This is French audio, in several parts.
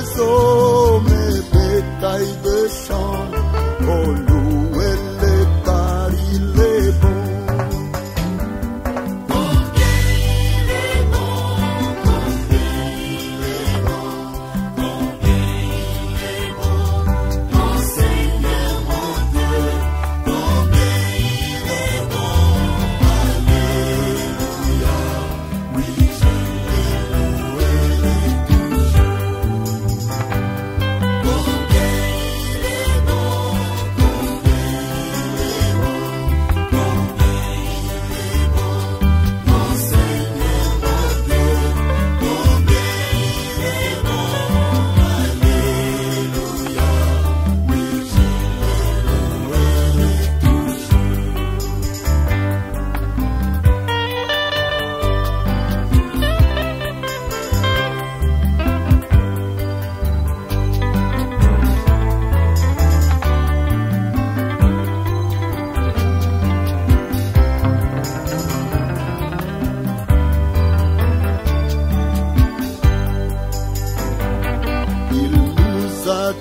oiseaux, mes bétails de champ, oh louez-le car il est bon.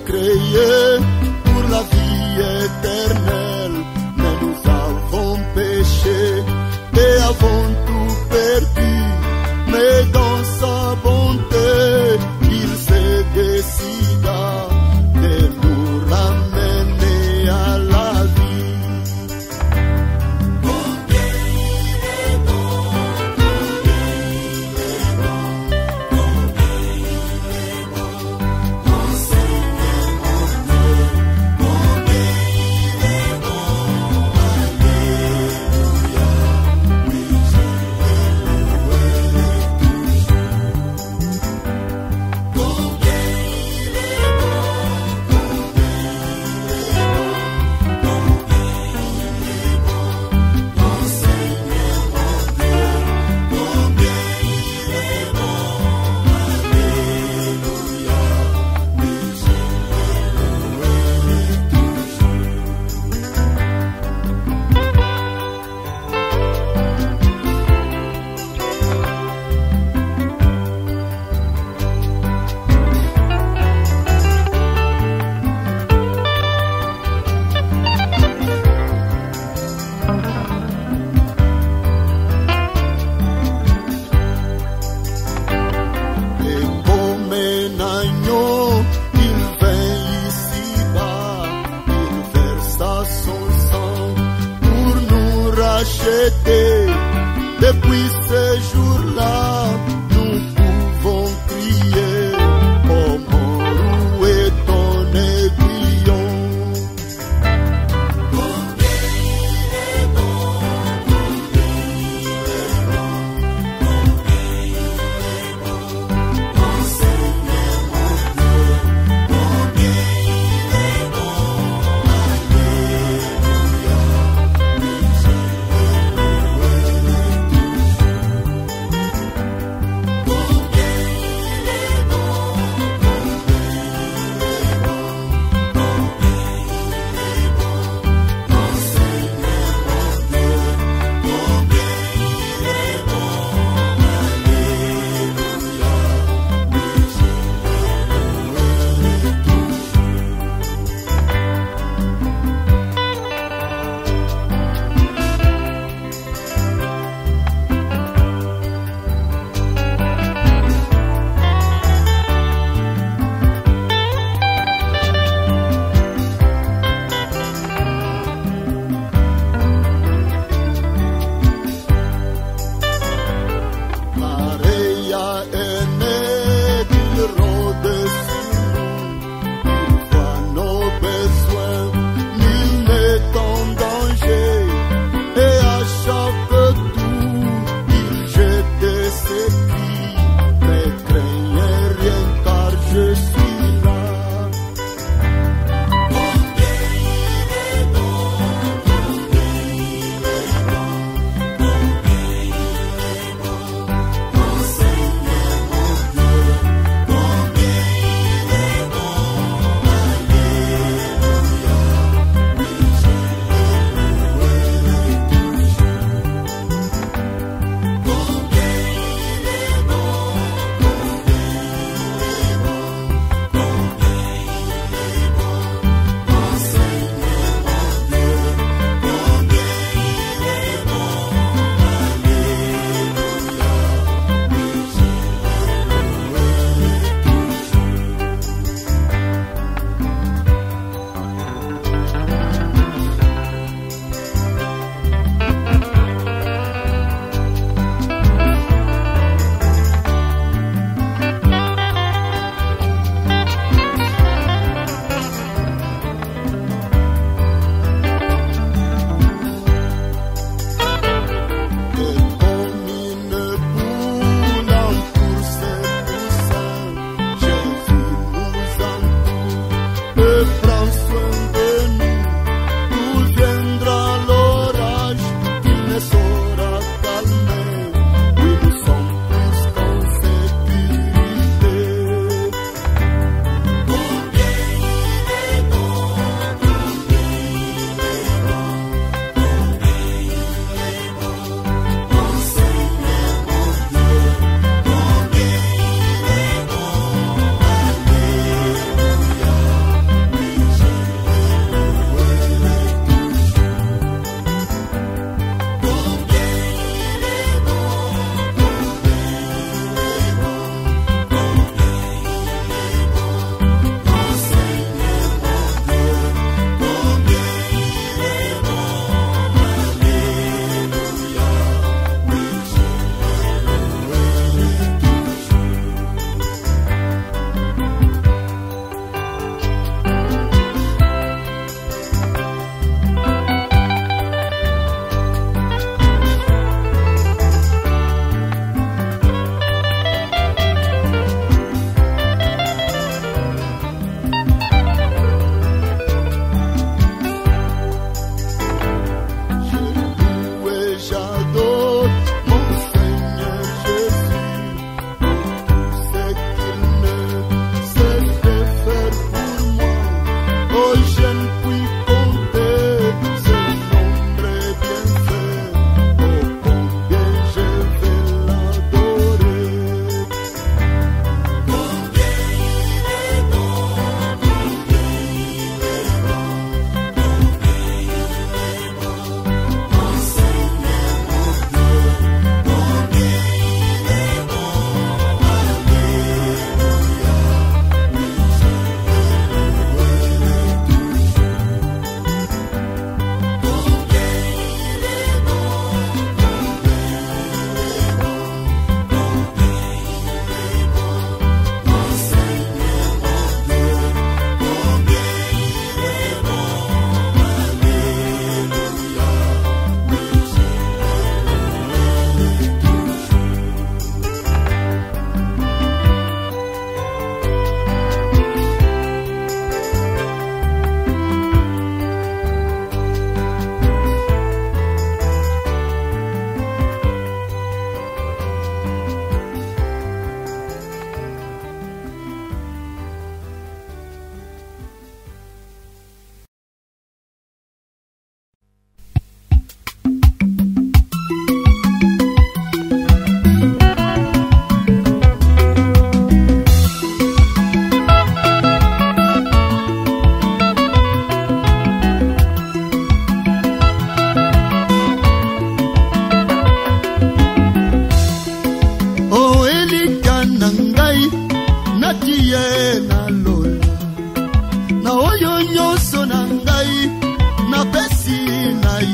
Créé pour la vie éternelle, mais nous avons péché et avons tout perdu. Mais dans sa bonté, il s'est décida de nous ramener à la vie. Combien il est bon, combien il est bon, combien il est bon, mon Seigneur, mon Dieu, combien il est bon, alléluia, oui je vais louer toujours. Combien il est bon, combien il est bon, combien il est bon, mon Seigneur, mon Dieu, combien il est bon, alléluia, oui je Et comme un agneau, il vint ici-bas, il versa son sang pour nous racheter. Depuis ce jour-là, nous pouvons crier, oh mort, où est ton aiguillon? Combien il est bon, combien il est bon, combien il est bon, mon Seigneur, mon Dieu, combien il est bon, alléluia, oui je vais louer toujours.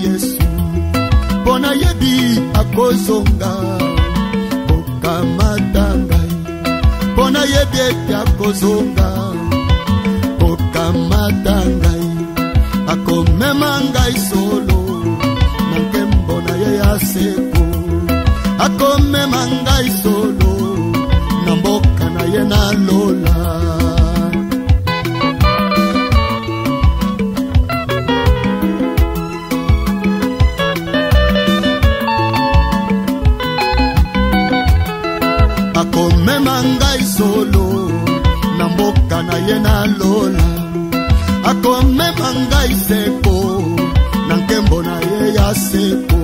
Yesu pona yebi akozonga okamata ngai pona yebi akozonga okamata ngai akomema ngai solo na nkembo na ye ya seko akomema ngai solo na mboka na ye na lola akomema ngai solo na mboka na ye na lola akomema ngai seko na nkembo na ye ya seko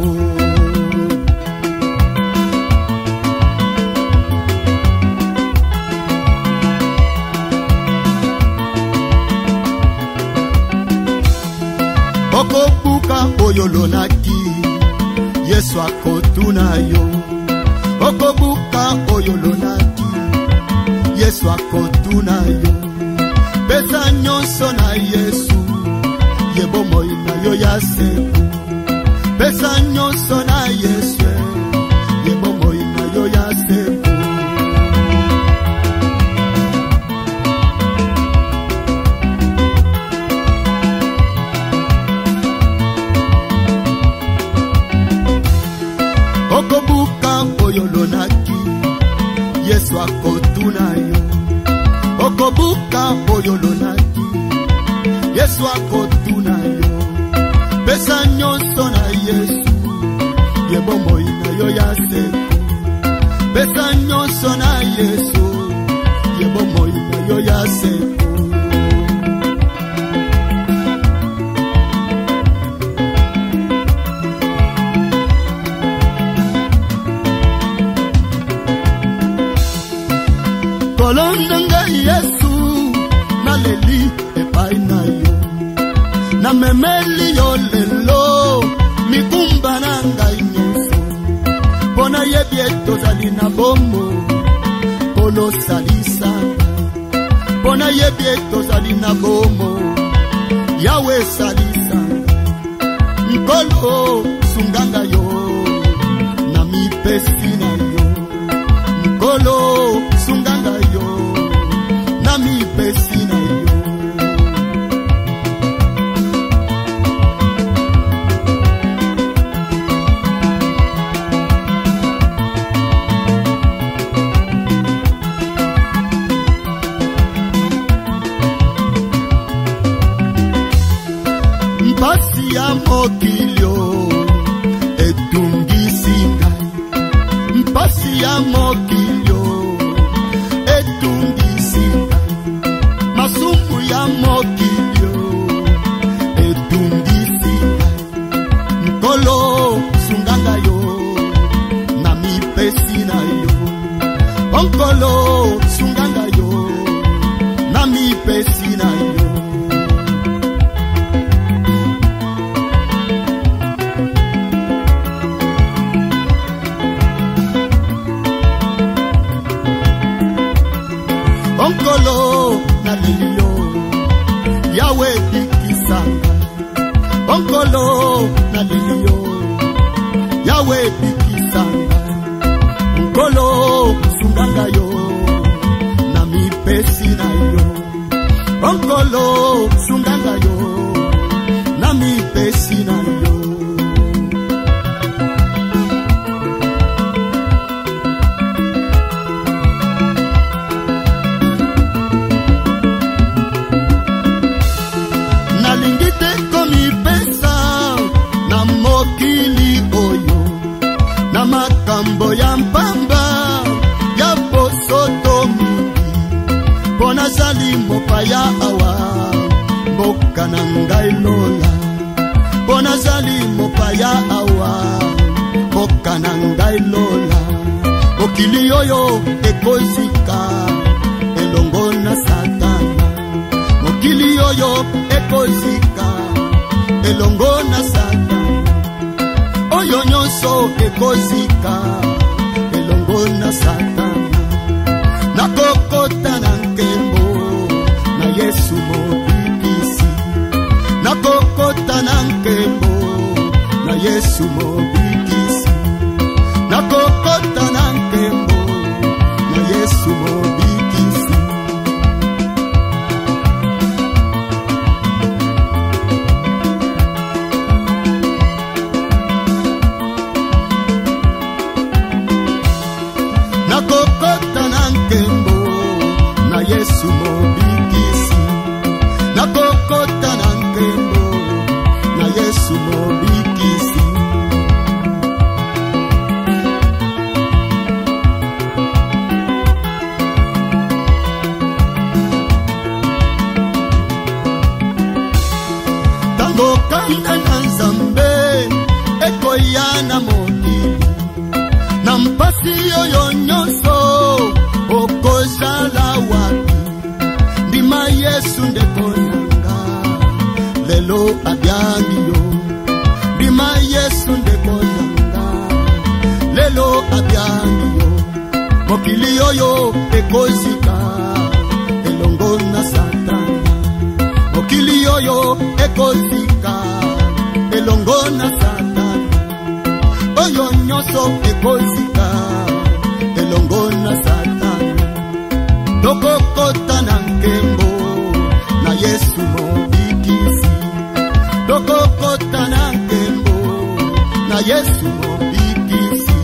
okobuka oyolonaki Yesu akotuna yo okobuka oyolonaki Yesu akotuna yo pesa nyonso na Yesu yebomoi na yo ya seku pesa nyonso na Yesu yebomoi na yo ya seku okobuka oyolonaki Yesu akotuna yo okobuka oyolonaki Yesu akotuna yo pesa nyonso na Yesu yebomoi na yo ya seku pesa nyonso na Yesu yebomoi na yo ya seku kolonga Yesu naleli epai na yo na memeli yo lelo mikumba na ngai nyonso pona yebi etozali na bomo polo salisa pona yebi etozali na bomo Yawe salisa nkolo sunganga yo na mipesi na yo nkolo sunganga yo na mipesi na yo mpasi ya mokilio etungisi ngai mpasi ya mokilio etungisi ngai masumu ya mokilio etungisi ngai nkolo sunganga yo na mipesi na yo onkolo sunganga yo na mipesi na yo onkolo na lilio Yawe bikisanga onkolo na lilio Yawe bikisanga onkolo sunganga yo na mipesi na yo onkolo sunganga yo na mipesi na yo makambo ya mpamba ya bosoto mingi pona zali mopaya awa mboka na ngai lola pona zali mopaya awa mboka na ngai lola mokili oyo ekozika elongo na Satana mokili oyo ekozika elongo na Satana oyo nyonso ekozika elongo na Satana nakokota na nkembo na Yesu mobikisi nakokota na nkembo Yesu mobikisi nakokota na nkembo na Yesu mobikisi nakokota na nkembo na Yesu mobikisi nakokota na nkembo na Yesu mobikisi tango kanda na Nzambe ekoyana mokili na mpasi oyo nyonso okozala wapi ndima Yesu ndeko nanga lelo abyangi yo ndima Yesu ndeko nanga lelo abyangi yo mokili oyo ekozika elongo na Satana mokili oyo ekozika elongo na Satana oyo nyonso ekozika elongo na Satana tokokota na nkembo na Yesu mobikisi tokokota na nkembo na Yesu mobikisi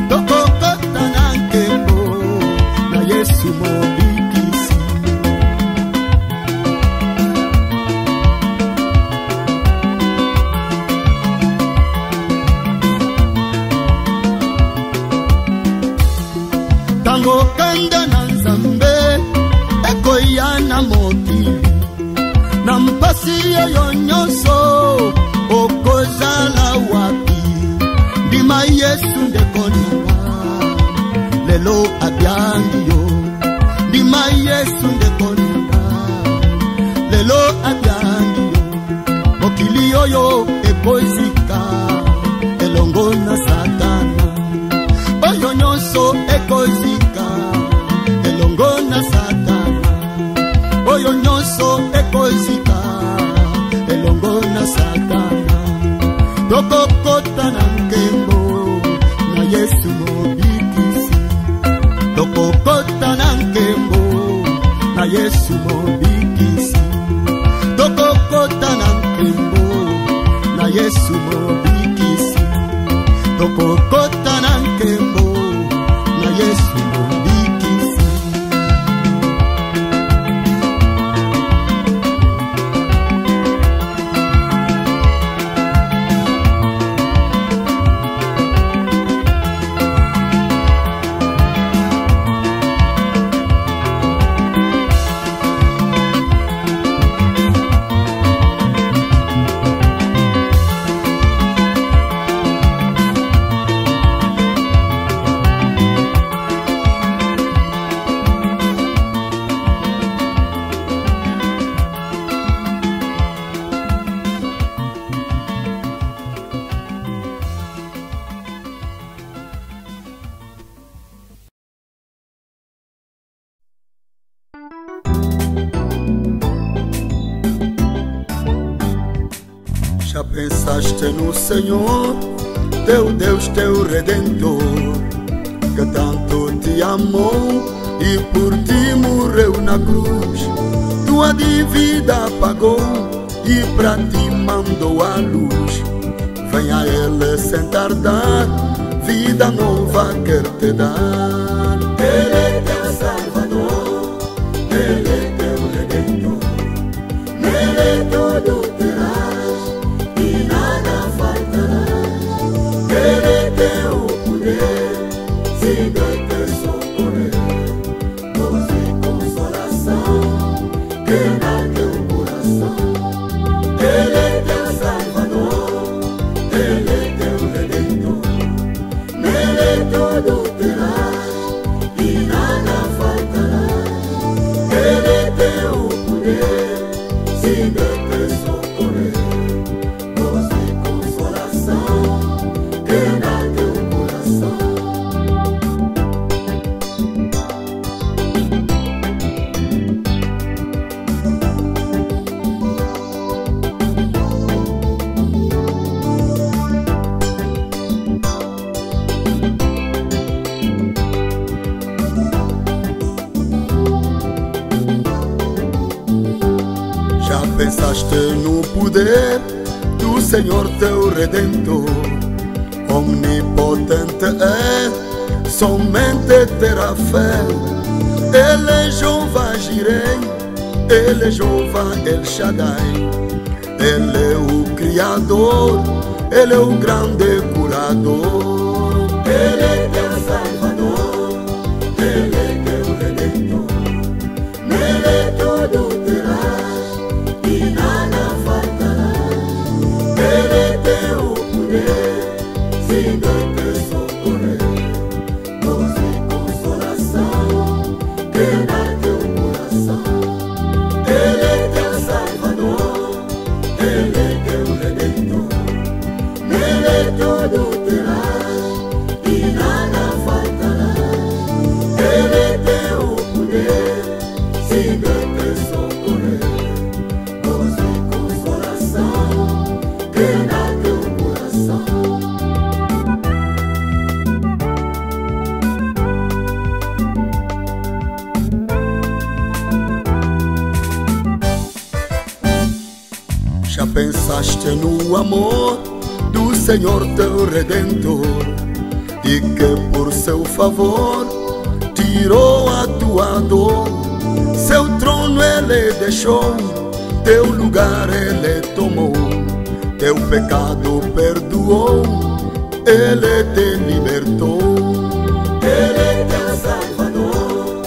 tokokota na nkembo na Yesu mobikisi tango kanda na Nzambe ekoyana mokili na mpasi oyo nyonso okozala wapi ndima Yesu ndeko nanga lelo abyangi yo ndima Yesu ndeko nanga lelo abyangi yo mokili oyo ekozika elongo na Satana oyo nyonso ekozika elongo na Satana oyo nyonso ekozika elongo na Satana tokokota na nkembo na Yesu mobikisi tokokota na nkembo na Yesu mobikisi tokokota na nkembo na Yesu mobikisi tokokota na nkembo na Yesu mobikisi Já pensaste no Senhor, teu Deus, teu Redentor, que tanto te amou e por ti morreu na cruz. Tua dívida pagou e pra ti mandou a luz. Venha a Ele sem tardar, vida nova quer te dar. Ele é teu Salvador, Ele é teu Redentor, nele tudo terás e nada faltará. Ele tem o poder, siga te socorrer, luz e consolação, que dá teu coração. Ele é teu Salvador, Ele é teu Redentor, nele tudo terás e nada faltará. Ele tem o poder, siga te socorrer, luz e consolação, que dá teu coração. Já pensaste no poder do Senhor teu Redentor? Omnipotente é, somente terá fé. Ele é Jeová Jireh, Ele é Jeová El Shaddai. Ele é o Criador, Ele é o grande curador. Ele é teu Salvador, Ele é teu Redentor. Nele tudo terás e nada faltará. Ele tem o poder, sim, de te socorrer. Luz e consolação, que dá teu coração. Ele é teu Salvador, Ele é teu Redentor. Nele tudo terás e nada faltará. Ele tem o poder, sim, de te socorrer. Luz e consolação, que dá teu coração. Já pensaste no amor do Senhor teu Redentor, e que por seu favor tirou a tua dor? Seu trono Ele deixou, teu lugar Ele tomou. Teu pecado perdoou, Ele te libertou. Ele é teu Salvador,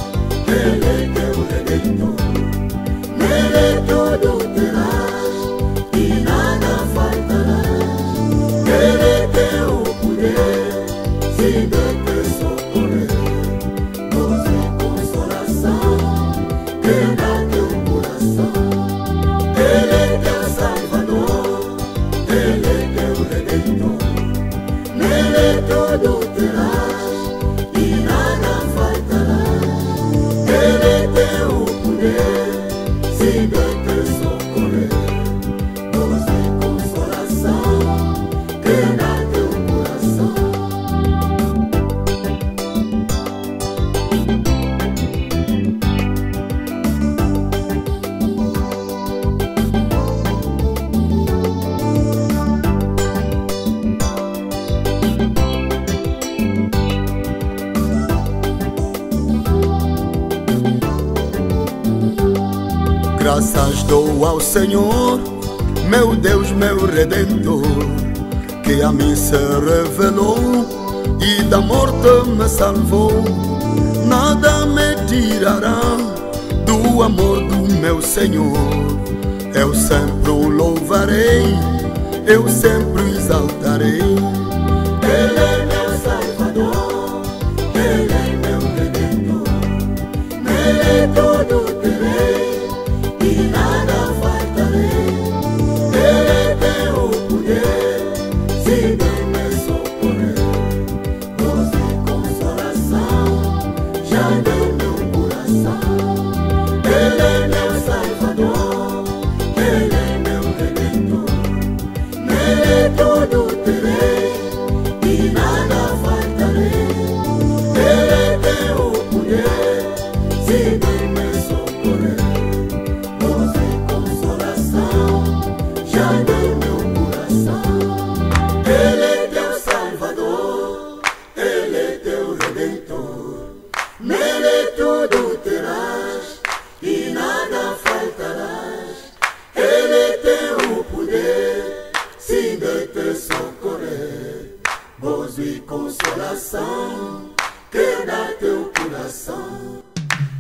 Ele é teu Redentor. Nele tudo terás e nada faltará. Ele tem o poder, sim, de te socorrer. Luz e consolação, que dá teu coração. Ele é teu Salvador, Ele é teu Redentor. Nele tudo terás e nada faltará. Ele tem o poder, sim, de te socorrer. Luz e consolação, que dá teu coração. Graças dou ao Senhor, meu Deus, meu Redentor, que a mim se revelou e da morte me salvou. Nada me tirará do amor do meu Senhor. Eu sempre o louvarei, eu sempre o exaltarei. Ele é meu Salvador, Ele é meu Redentor. Nele tudo terei e nada faltarei. Ele tem o poder, sim, de me socorrer. Luz e consolação, já deu meu coração. Ele é meu Salvador, Ele é meu Redentor. Nele tudo terei e nada faltarei. Ele tem o poder, sim, de me socorrer. Luz e consolação, já deu meu coração. Ele é teu Salvador, Ele é teu Redentor. Nele tudo terás e nada faltarás. Ele tem o poder, sim, de te socorrer. Gozo e consolação, que dá teu coração.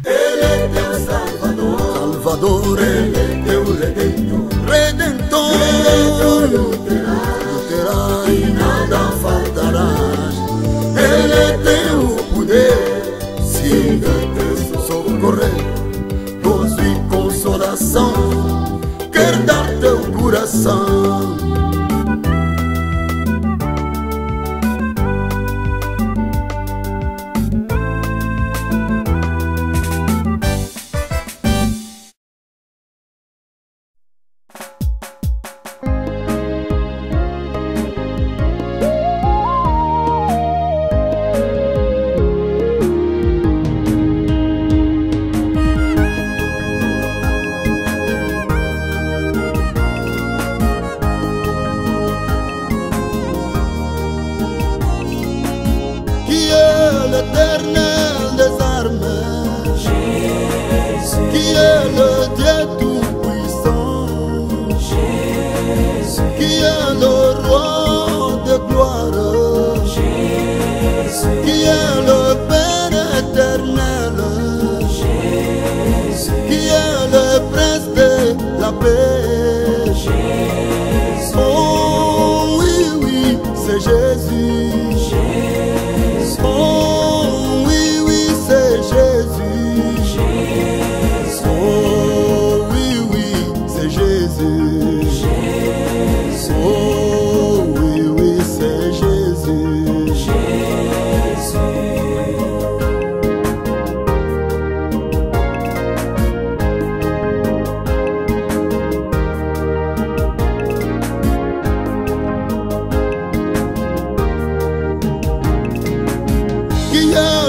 Ele é teu Salvador, Salvador, Ele é teu Redentor. Redentor, Tudo terás tu terás e nada faltarás. Ele tem o poder, sim, de te socorrer. Gozo e consolação, quer dar teu coração.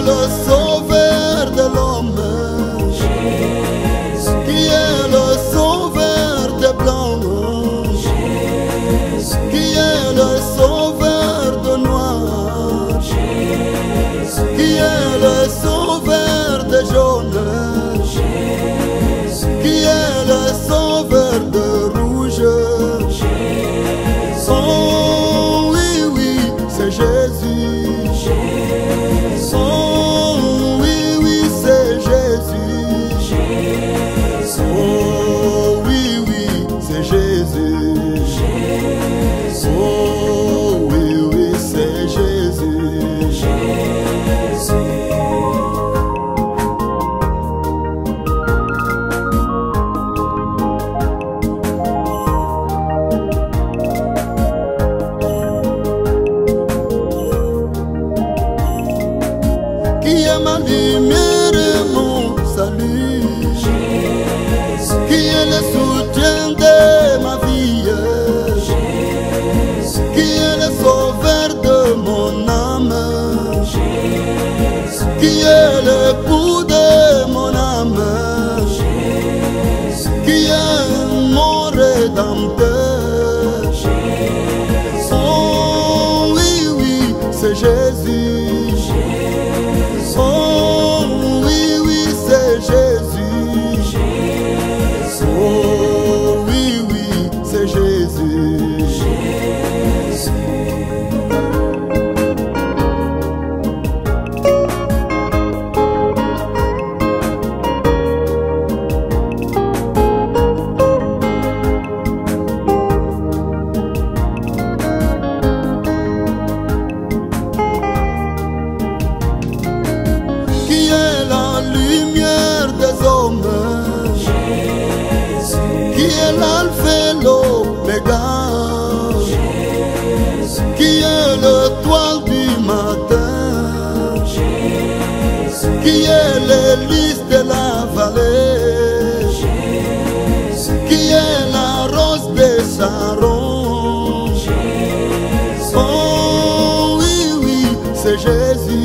le sauveur de l'homme, qui est le sauveur des blancs, qui est le sauveur de noirs, qui est le sauveur des jaunes, qui est le sauveur de rouge. Oh oui, oui, c'est Jésus. Oh oui, oui, c'est Jésus. Oh oui, oui, c'est Jésus. Oh oui, oui, c'est Jésus. Qui est ma lumière et mon salut, qui est le soutien de ma vie, qui est le sauveur de mon âme, qui est l'époux de mon âme, qui est mon rédempteur. Oh oui, oui, c'est Jésus. Oh oui, oui, c'est Jésus. Oh oui, oui, c'est Jésus. Qui est la lumière des hommes, qui est l'alpha et l'oméga, qui est l'étoile du matin, qui est l'hélice de la vallée, qui est la rose de Sharon. Oh oui, oui, c'est Jésus.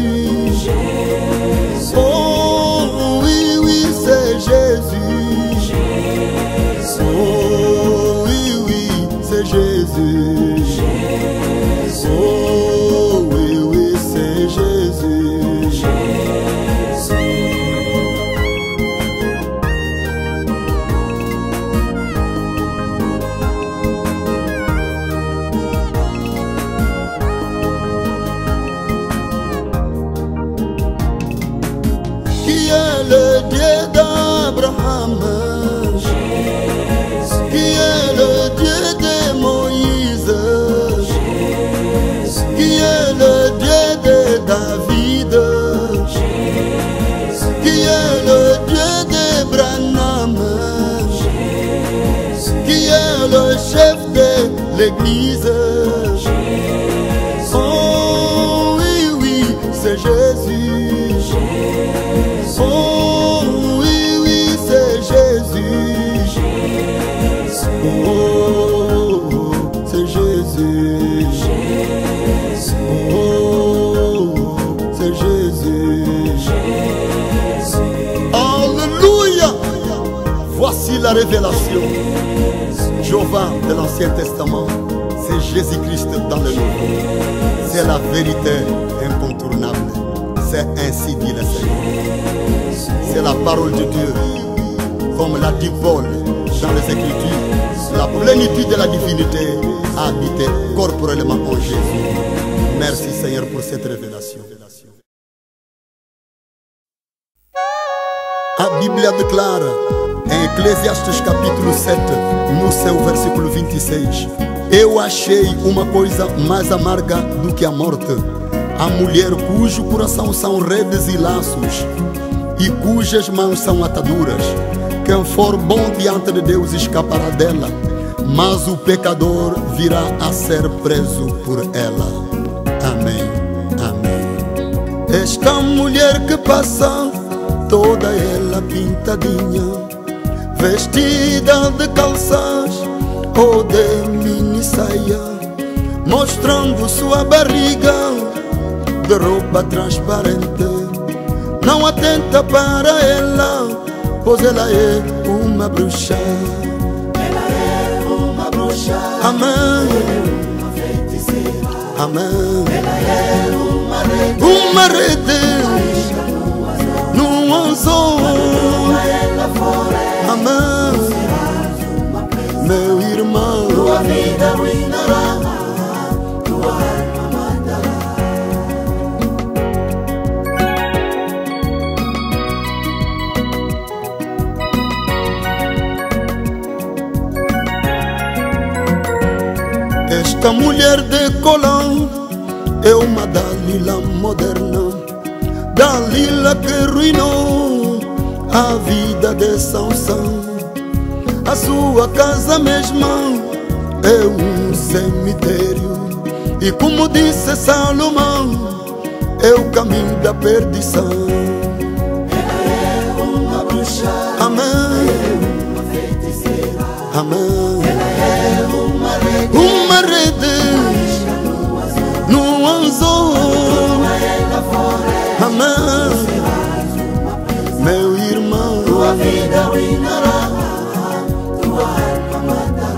Oh oui, oui, c'est Jésus. Oh oui, oui, c'est Jésus. Oh oui, oui, c'est Jésus. Qui est le Dieu d'Abraham, qui est le Dieu de Moïse, qui est le Dieu de David, qui est le Dieu d'Abraham, qui est le chef de l'église. Oh oui, oui, c'est Jésus. Oh oui, oui, c'est Jésus. Oh, c'est Jésus. Oh, c'est Jésus. Alléluia. Voici la révélation. Jéhovah de l'Ancien Testament, c'est Jésus-Christ dans le Nouveau. C'est la vérité incontournable. C'est ainsi dit le Seigneur. C'est la parole de Dieu. Comme l'a dit Paul dans les Écritures, la plénitude de la divinité a habité corporellement en Jésus. Merci Seigneur pour cette révélation. A Bíblia declara em Eclesiastes capítulo 7, no seu versículo 26: Eu achei uma coisa mais amarga do que a morte, a mulher cujo coração são redes e laços, e cujas mãos são ataduras. Quem for bom diante de Deus escapará dela, mas o pecador virá a ser preso por ela. Amém, amém. Esta mulher que passa, toda ela pintadinha, vestida de calças ou de mini saia, mostrando sua barriga de roupa transparente. não atenta para ela, pois ela é uma bruxa. Ela é uma bruxa. Amém. Uma feiticeira. Amém. Ela é uma rede. Uma rede no anzol. Ela fora. Amém. Meu irmão, Tua vida arruinará, tua alma matará. esta mulher de colão é uma Dalila moderna, Dalila que ruinou a vida de Sansão. A sua casa mesma é um cemitério, e como disse Salomão, é o caminho da perdição. Ela é uma bruxa. Amém. Uma feiticeira. Amém. Ela é uma rede. Uma rede no anzol. Ela fora. Amém. Meu irmão, Tua vida arruinará, tua alma matará.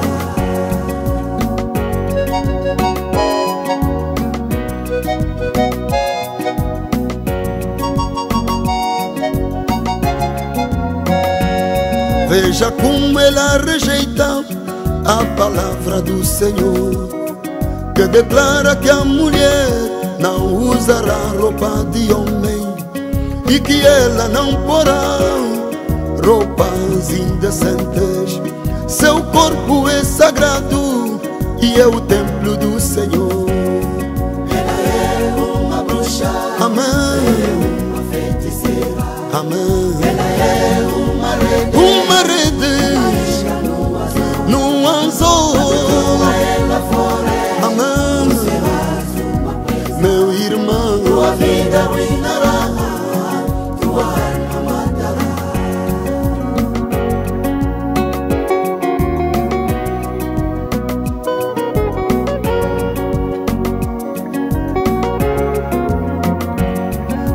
veja como ela rejeita a palavra do Senhor, que declara que a mulher não usará roupa de homem e que ela não porá roupas indecentes. Seu corpo é sagrado e é o templo do Senhor. Ela é uma bruxa. Amém. Uma feiticeira. Amém. Ela é uma rede. Uma rede no anzol. Ela fora. Amém. Meu irmão, Tua vida arruinará, tua alma matará.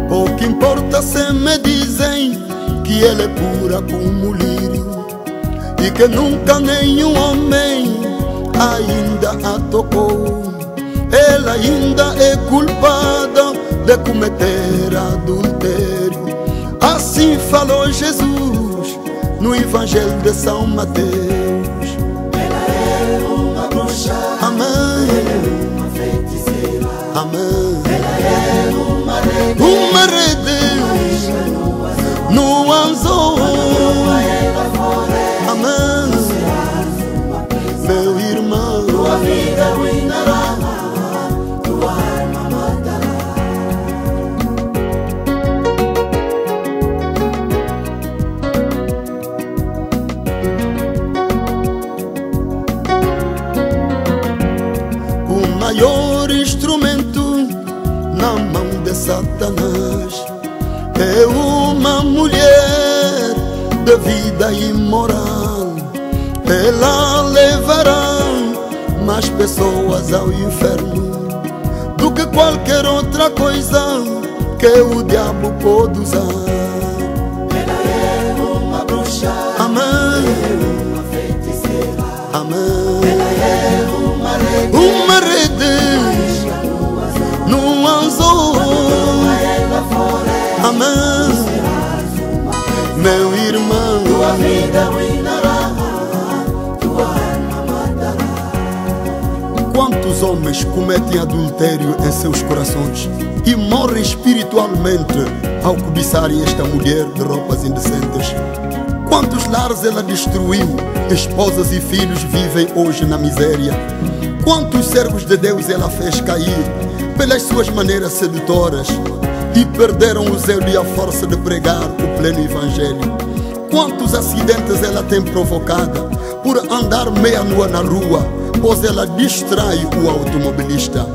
pouco importa se me dizem que ela é pura como lírio e que nunca nenhum homem ainda a tocou. Ela ainda é culpada de cometer adultério. Assim falou Jesus no Evangelho de São Mateus. Ela é uma bruxa. Amém. Uma feiticeira. Amém. Ela é uma rede. Uma rede no anzol. Ela fora. Amém. Meu irmão, Tua vida arruinará, tua alma matará. o maior instrumento na mão de Satanás é uma mulher de vida imoral. Ela levará mais pessoas ao inferno do que qualquer outra coisa que o diabo pode usar. Ela é uma bruxa. Amém. Uma feiticeira. Amém. Ela é uma rede. Uma rede no anzol. Ela fora. Amém. Meu irmão, Tua vida arruinará, tua alma matará. quantos homens cometem adultério em seus corações e morrem espiritualmente ao cobiçarem esta mulher de roupas indecentes? Quantos lares ela destruiu, esposas e filhos vivem hoje na miséria? Quantos servos de Deus ela fez cair pelas suas maneiras sedutoras e perderam o zelo e a força de pregar o pleno evangelho? Quantos acidentes ela tem provocado por andar meia nua na rua, pois ela distrai o automobilista?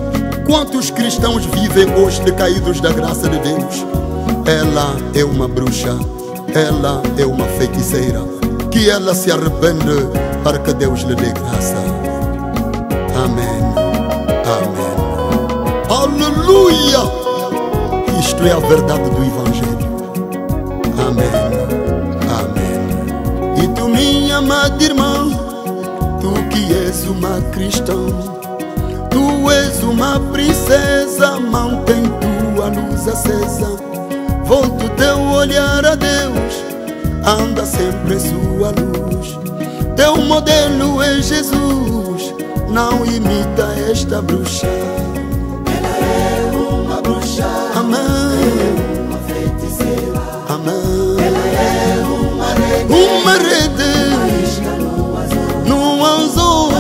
Quantos cristãos vivem hoje decaídos da graça de Deus? Ela é uma bruxa, ela é uma feiticeira. Que ela se arrepende para que Deus lhe dê graça. Amém. Amém. Aleluia! Isto é a verdade do Evangelho. Amém, amém. E tu, minha amada irmã, tu que és uma cristã, tu és uma princesa, mantém tua luz acesa. Volta o teu olhar a Deus, anda sempre em sua luz. Teu modelo é Jesus, não imita esta bruxa. Ela é uma bruxa, Amém, uma feiticeira. amém. Ela é Uma rede isca no azul. no azul.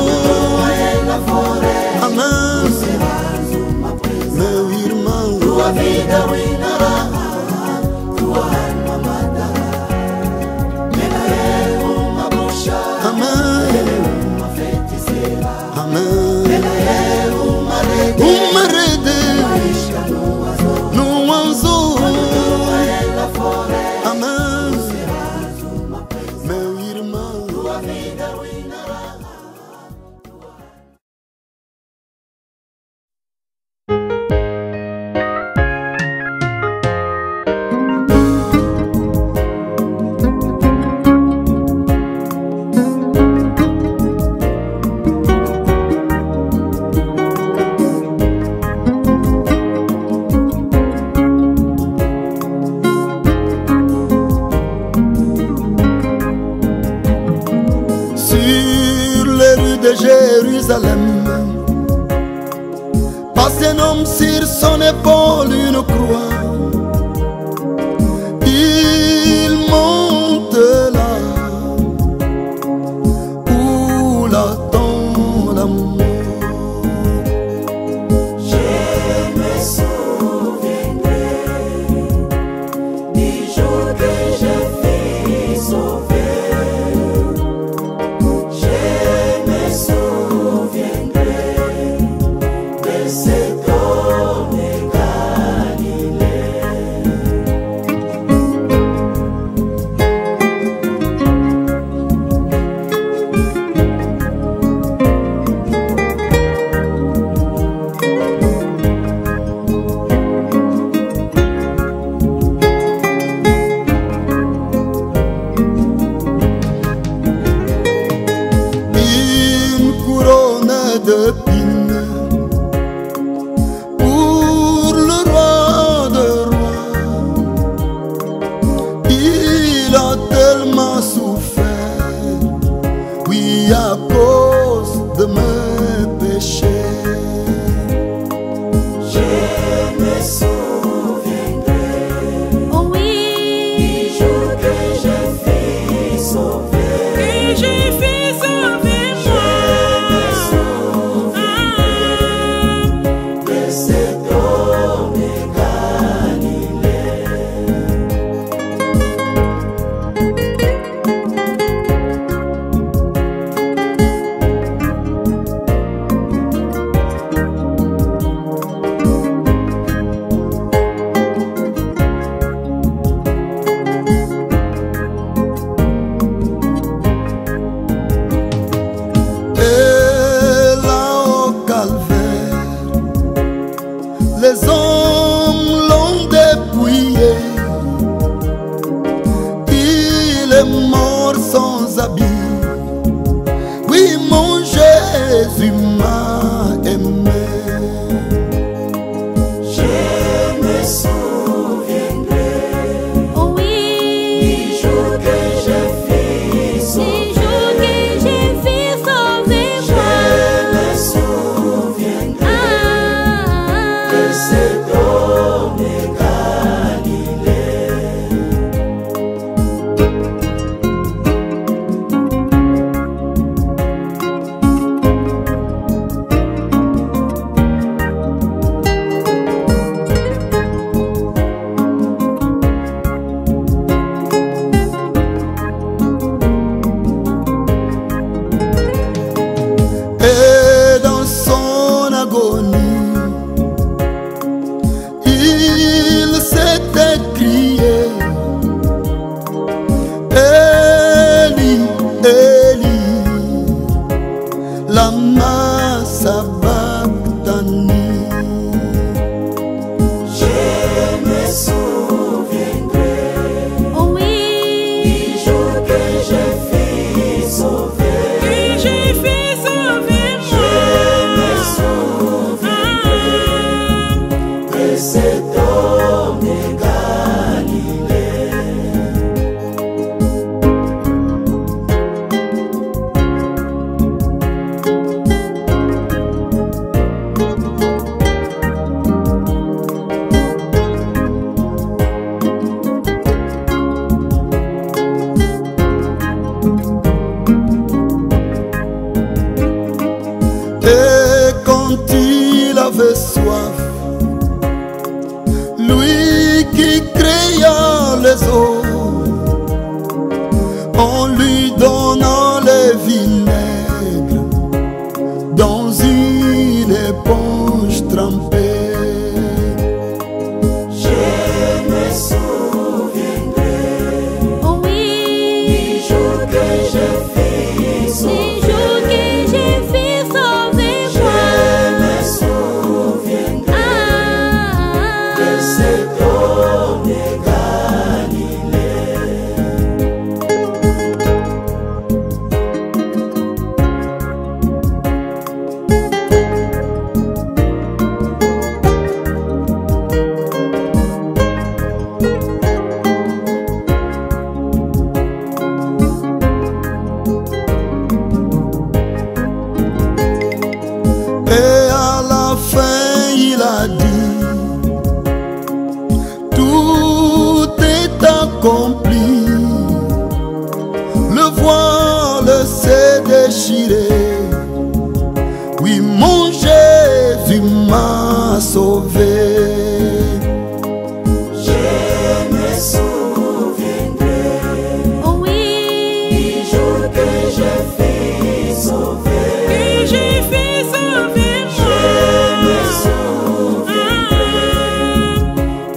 Ela fora, Amém, serás uma presa. meu irmão. Tua vida ruinará, tua alma matará. Ela é uma bruxa, Amém, uma feiticeira. amém. Ela é Uma rede isca no azul. no azul. Ela fora, Amém, serás uma presa. meu irmão. Tua vida ruinará. Sur les rues de Jérusalem, passe un homme sur son épaule une croix. Il monte là où l'attend la mort. Je me souviendrai du jour que je fus sauvé. Je me souviendrai de cet homme Galilée. Une couronne d'épines pour le roi de rois. Il a tellement souffert, oui, à cause de mes péchés. Je me souviendrai Oh oui, du jour que je fus sauvé. que j'ai fait sauver De cet homme Galilée. Et là au calvaire, les hommes l'ont dépouillé. Il est mort sans habit. Oui, mon Jésus m'a aimé. Je me souviendrai Oh du oui, jour que je fus du sauvé. jour que j'ai fait sauver Je me souviendrai de moi. cet homme Galilée. s'est déchiré. Oui, mon Jésus m'a sauvé. Je me souviendrai Oh oui, du jour que je fus sauvé. que j'ai fait sauver Je me souviendrai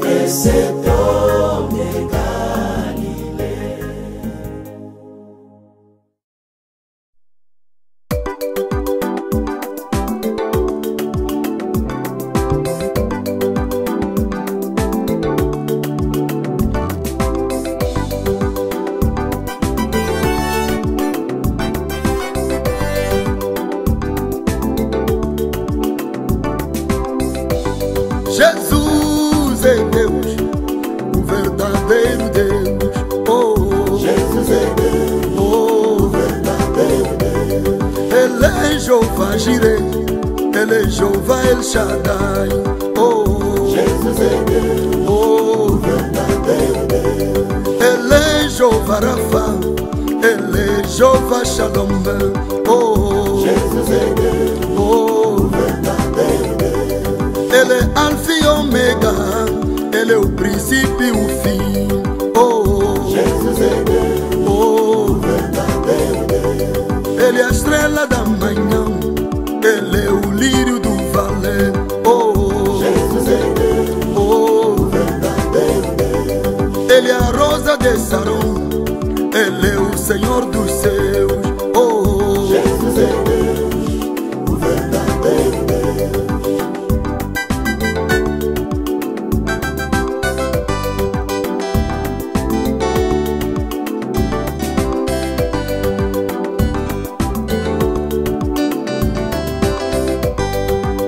de cet homme de Galilée. Jesus é Deus, o verdadeiro Deus. Oh, Jesus é Deus, oh, verdadeiro Deus. Ele é Jeová Jireh, Ele é Jeová El Shaddai. Oh, Jesus é Deus, oh, verdadeiro Deus. Ele é Jeová Rafa, Ele é Jeová Shalom. Oh, Jesus é Deus, oh, verdadeiro Deus. Ele é Alfa e Ômega, Ele é o princípio e o fim. Oh, Jesus é Deus, oh, verdadeiro Deus. Ele é a estrela da manhã, Ele é o lírio do vale. Oh, Jesus é Deus, oh, verdadeiro Deus. Ele é a rosa de Saron, Ele é o Senhor dos céus. Oh, Jesus é Deus, o verdadeiro Deus.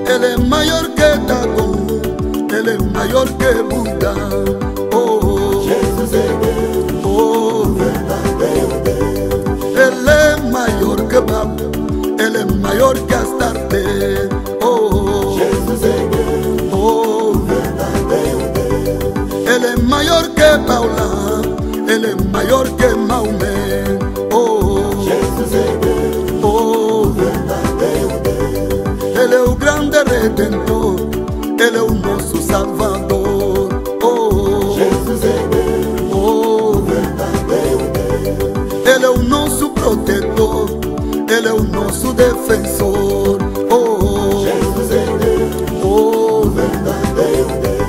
Ele é maior que Dagon, Ele é maior que Buda. Oh, Jesus é Deus, oh, verdadeiro Deus. Ele é maior que Baal, Ele é maior que Astarte. Oh, Jesus é Deus, oh, verdadeiro Deus. Ele é maior que Paula, Ele é maior que Maomé. Oh, Jesus é Deus, oh, verdadeiro Deus. Ele é o grande Redentor, Ele é o nosso Salvador. Oh, Jesus é Deus, oh, verdadeiro Deus. Ele é o nosso protetor, Ele é o nosso defensor. Oh, Jesus é Deus, oh, verdadeiro Deus.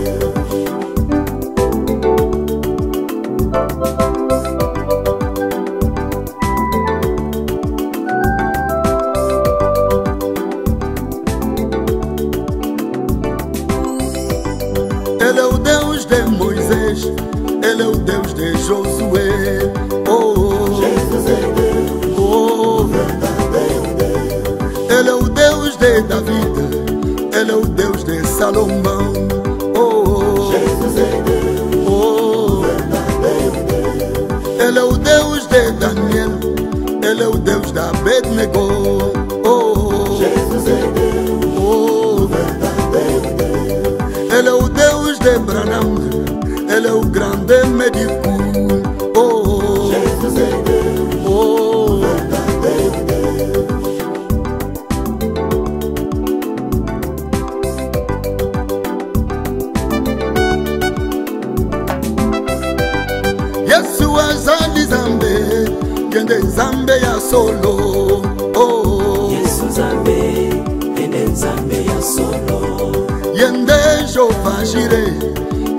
Ele é o Deus de Moisés, Ele é o Deus de Josué. Oh, Jesus é Deus, oh, verdadeiro Deus. Ele é o Deus de David, Ele é o Deus de Salomão. Oh, Jesus é Deus, oh, verdadeiro Deus. Ele é o Deus de Daniel, Ele é o Deus da Abednego. Oh, Jesus é Deus, oh, verdadeiro Deus. Ele é o Deus de Branham, Ele é o grande médico. Oh, Jesus é Deus, oh, verdadeiro Deus. Yesu azali Zambe, yende Zambe ya solo. Oh, Yesu Nzambe, ene Nzambe ya solo. yende Jehová Jireh,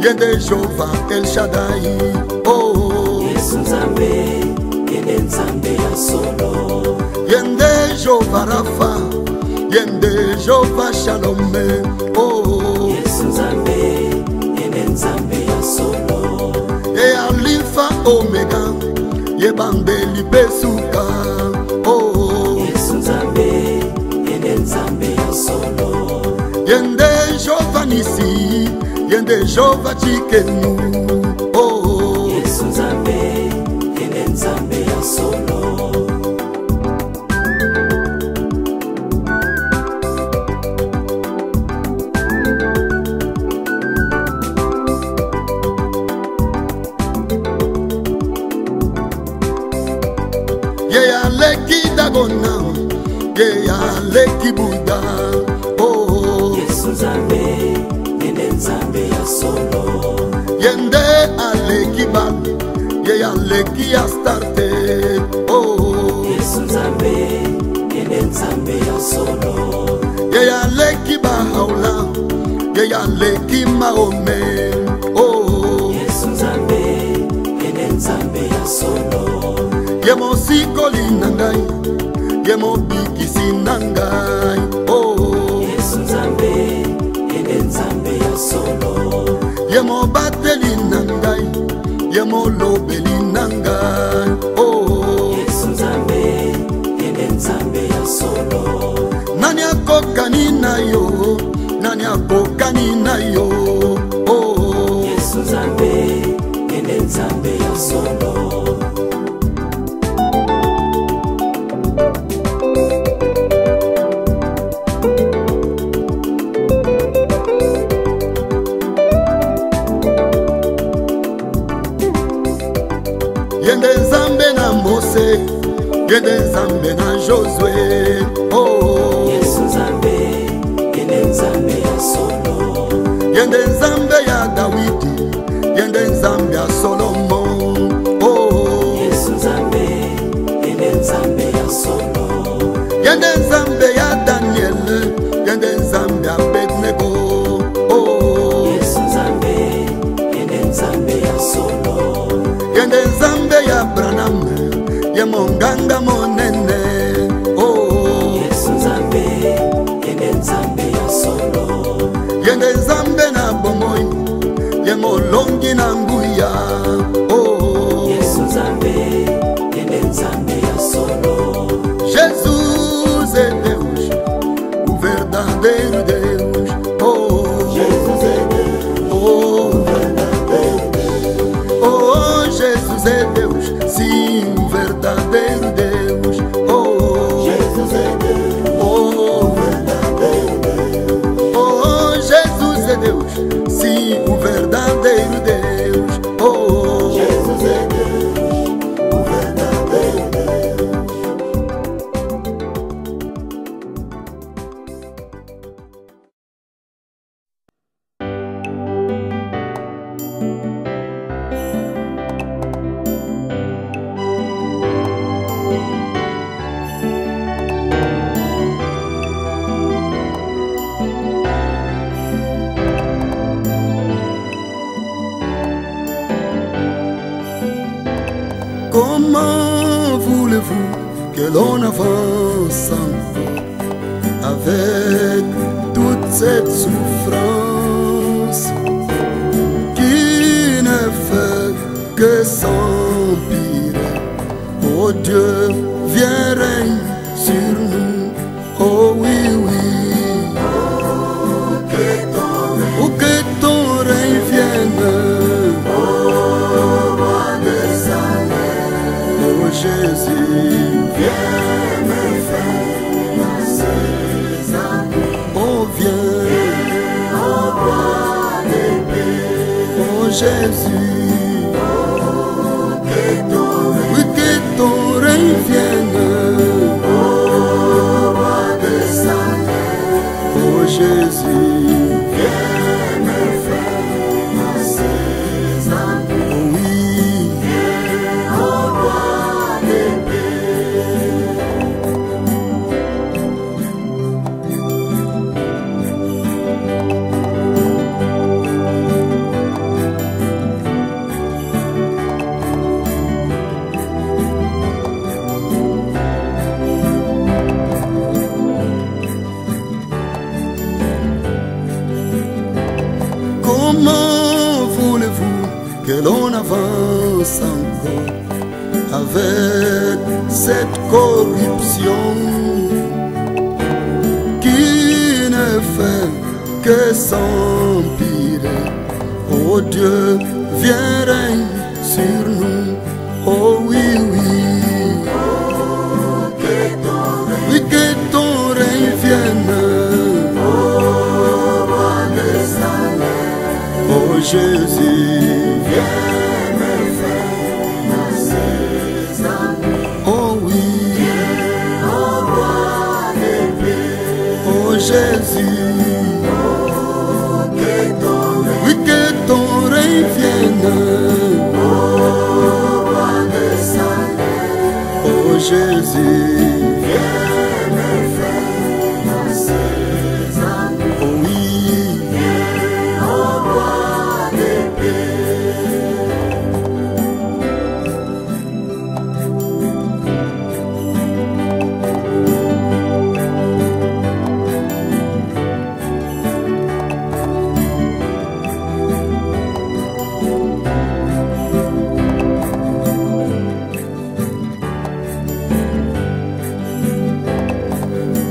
yende Jehová El Shaddai. Oh, Yesu Nzambe, ene Nzambe ya solo. yende Jehová Rafa, yende Jehová Shalom. Oh, Yesu Nzambe, ene Nzambe ya solo. e Alpha Omega, yebandeli besuka. Oh, Yesu Nzambe, ene Nzambe ya solo. yende Jehová Nisi, yende Jehová Chikenu. Oh, Yesu Nzambe, ene Nzambe ya solo. ye aleki pona ye aleki buda oh Yesu Nzambe yende Nzambe ya solo yende aleki ba ye aleki ya starte oh Yesu Nzambe yende Nzambe ya solo ye aleki ba haula ye aleki maome oh Yesu Nzambe yende Nzambe ya solo ye mosikoli nangai ye mobikisi nangai oh Yesu Nzambe yende Nzambe ya solo ye mobateli nangai ye molobeli nangai oh Yesu Nzambe yende Nzambe ya solo nani akokani na yo nani akokani na yo oh Yesu Nzambe yende Nzambe ya solo yende Nzambe na Mose yende Nzambe na Josué oh Yesu Nzambe yende Nzambe ya solo yende Nzambe ya Dawidi yende Nzambe ya Solomon oh Yesu Nzambe yende Nzambe ya solo yende Nzambe ya Daniel yende Nzambe ya Abednego oh Yesu Nzambe yende Nzambe ya solo yende Nzambe ya Branham ye monganga monene oh Yesu Nzambe yende Nzambe ya solo yende Nzambe na bomoi ye molongi na nguya oh Yesu Nzambe yende Nzambe ya solo Jesus é Deus, o verdadeiro Deus oh Jesus é Deus, oh oh Jesus é Deus, sim, o verdadeiro Deus oh Jesus é Deus, oh oh Jesus é Deus, sim, o verdadeiro Deus oh Jesus é Deus, o verdadeiro Deus. Comment voulez-vous que l'on avance encore avec toute cette souffrance qui ne fait que s'empirer? Oh Dieu, viens règne sur nous, oh oui, oui. Oh que ton règne vienne, oh Jésus, viens me faire passer. Oh viens, oh roi des paix, oh Jésus, oui que ton règne vienne, oh Jésus, viens me faire passer. Oh oui, oh roi des Comment voulez-vous que l'on avance encore avec cette corruption qui ne fait que s'empirer? Oh Dieu, viens règne sur nous, oh oui, oui. Oui que ton règne vienne, oh Jésus, viens me faire passer. Oh oui, Jésus, oui, que ton règne vienne. Oh Jésus, oh oui,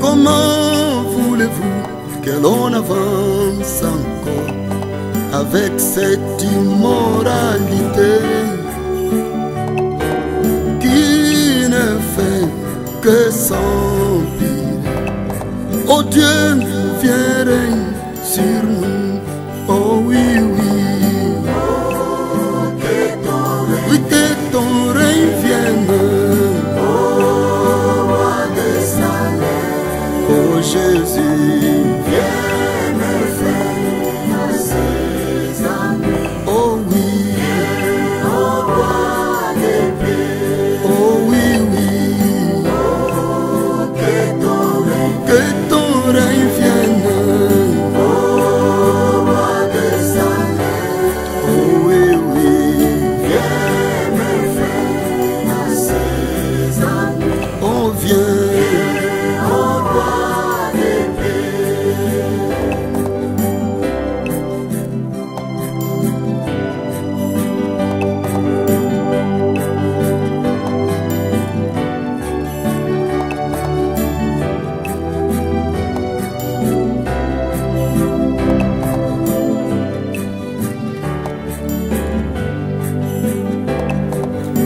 comment voulez-vous que l'on avance encore avec cette immoralité qui ne fait que s'empirer? Oh Dieu, viens règne sur nous. Oh oui, oui. Oui, que ton règne vienne. Oh Jésus, viens me faire ses amis. Oh oui, oh roi des paix. Oh oui, oui. Que ton règne vienne. Oh roi des salés. Oh oui, oui. Viens me faire ses amis. Oh viens.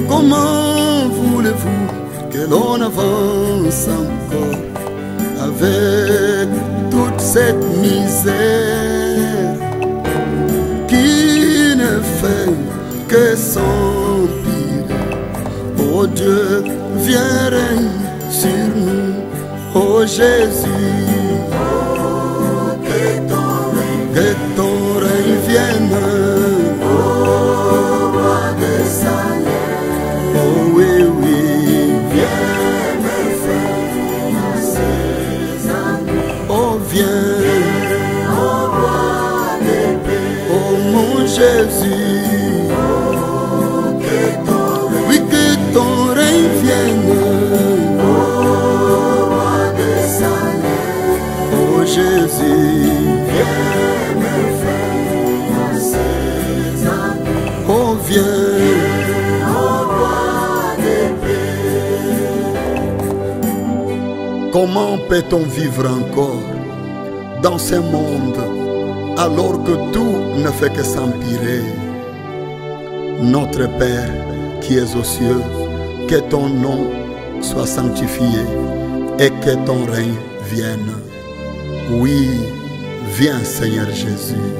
Comment voulez-vous que l'on avance encore avec toute cette misère qui ne fait que s'empirer? Oh Dieu, viens règne sur nous. Oh Jésus, que ton règne vienne. Oh oui, oui, viens me faire ses amis. Oh viens, oh roi des paix. Oh mon Jésus, oui, que ton règne vienne. Oh roi des salés. Oh Jésus, viens me faire ses amis. Oh viens. Comment peut-on vivre encore dans ce monde alors que tout ne fait que s'empirer? Notre Père qui es aux cieux, que ton nom soit sanctifié et que ton règne vienne. Oui, viens Seigneur Jésus.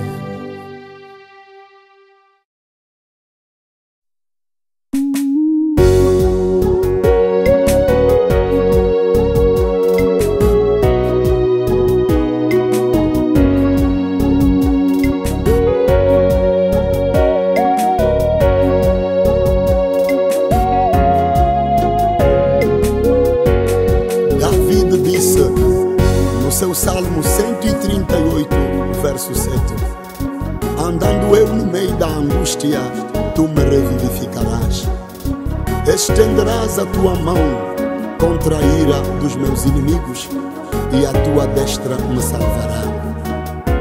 Salmo 138, verso 7. Andando eu no meio da angústia, tu me revivificarás. Estenderás a tua mão contra a ira dos meus inimigos e a tua destra me salvará.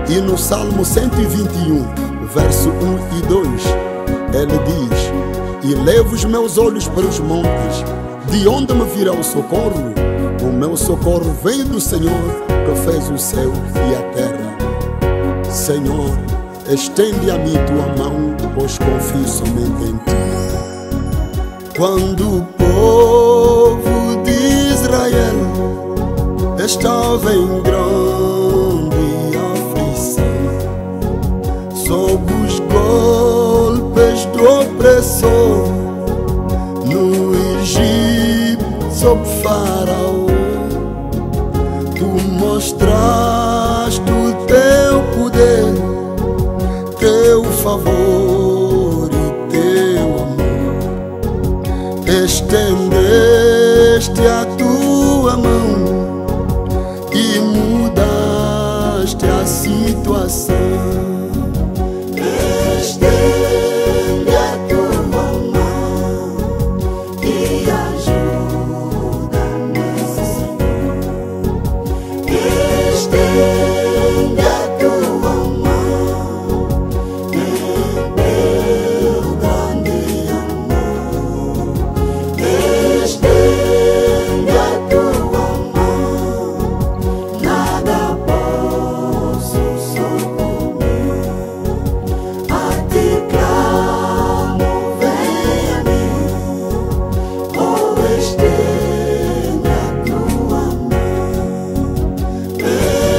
E no Salmo 121, verso 1 e 2, ele diz: E levo os meus olhos para os montes, de onde me virá o socorro? O meu socorro vem do Senhor, que fez o céu e a terra. Senhor, estende a mim tua mão, pois confio somente em ti. Quando o povo de Israel estava em grande aflição, sob os golpes do opressor, no Egito, sob Faraó, tu mostraste estendeste a tua mão e mudaste a situação. Estende a tua mão e ajuda-me, Senhor. Estende a tua mão em teu grande amor. Estende a tua mão, nada posso socorrer. A ti clamo, vem a mim, oh, estende a tua mão.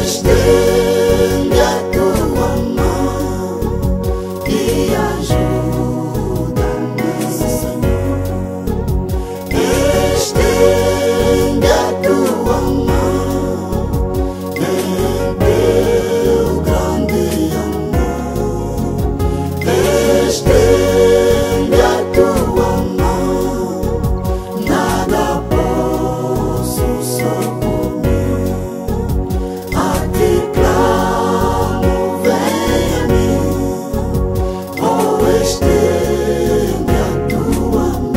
Estende a tua mão e ajuda-me, Senhor. Estende a tua mão em teu grande amor. Estende a tua mão, nada posso socorrer. A ti clamo, vem a mim, oh, estende a tua mão.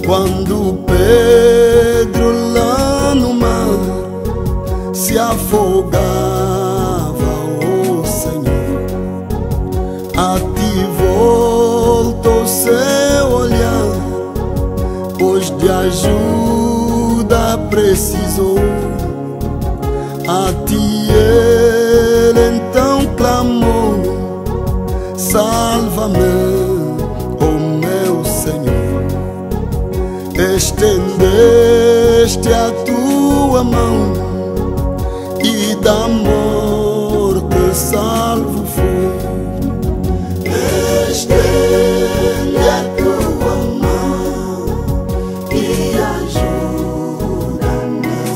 Quando Pedro lá no mar se afogava, ó Senhor, a ti voltou seu olhar, pois de ajuda precisou. A ti ele então clamou: salva-me, ó meu Senhor. Estendeste a tua mão e da morte salvo foi. Estende a tua mão e ajuda-me,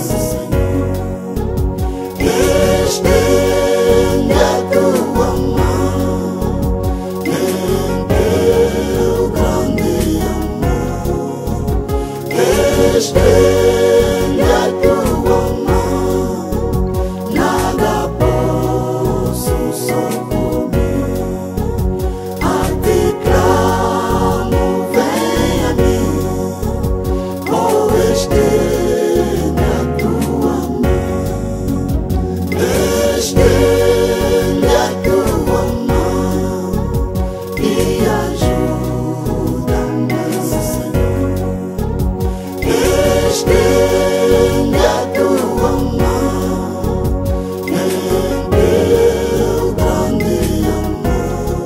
Senhor. Estende a tua mão em teu grande amor. Estende a tua mão, nada posso socorrer. A ti clamo, vem a mim, oh, estende a tua mão. Estende a tua mão e ajuda-me, Senhor. Estende a tua mão em teu grande amor.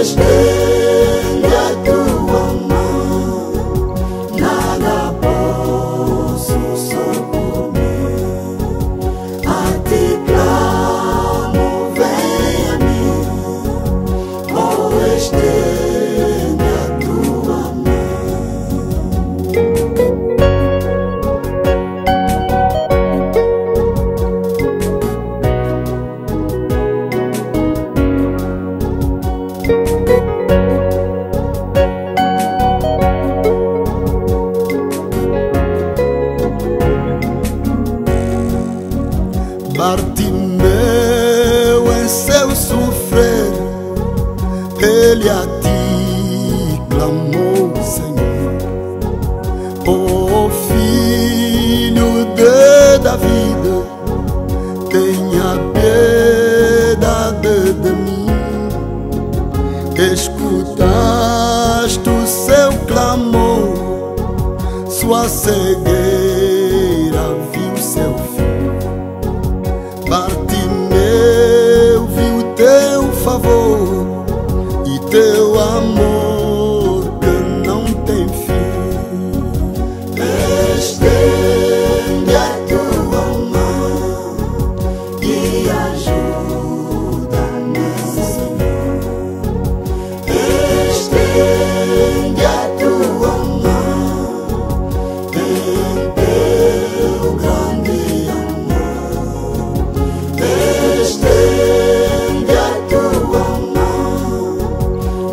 Estende a tua mão, nada posso socorrer. A ti clamo, vem a mim, oh, estende a tua mão. Bartimeu em seu sofrer, ele a ti clamou, Senhor. Oh, filho de Davi, tenha piedade de mim. Escutaste o seu clamor, sua cegueira viu seu fim. Bartimeu viu teu favor e teu amor que não tem fim. Estende a tua mão e ajuda-me, Senhor. estende a tua mão em teu grande amor. Estende a tua mão,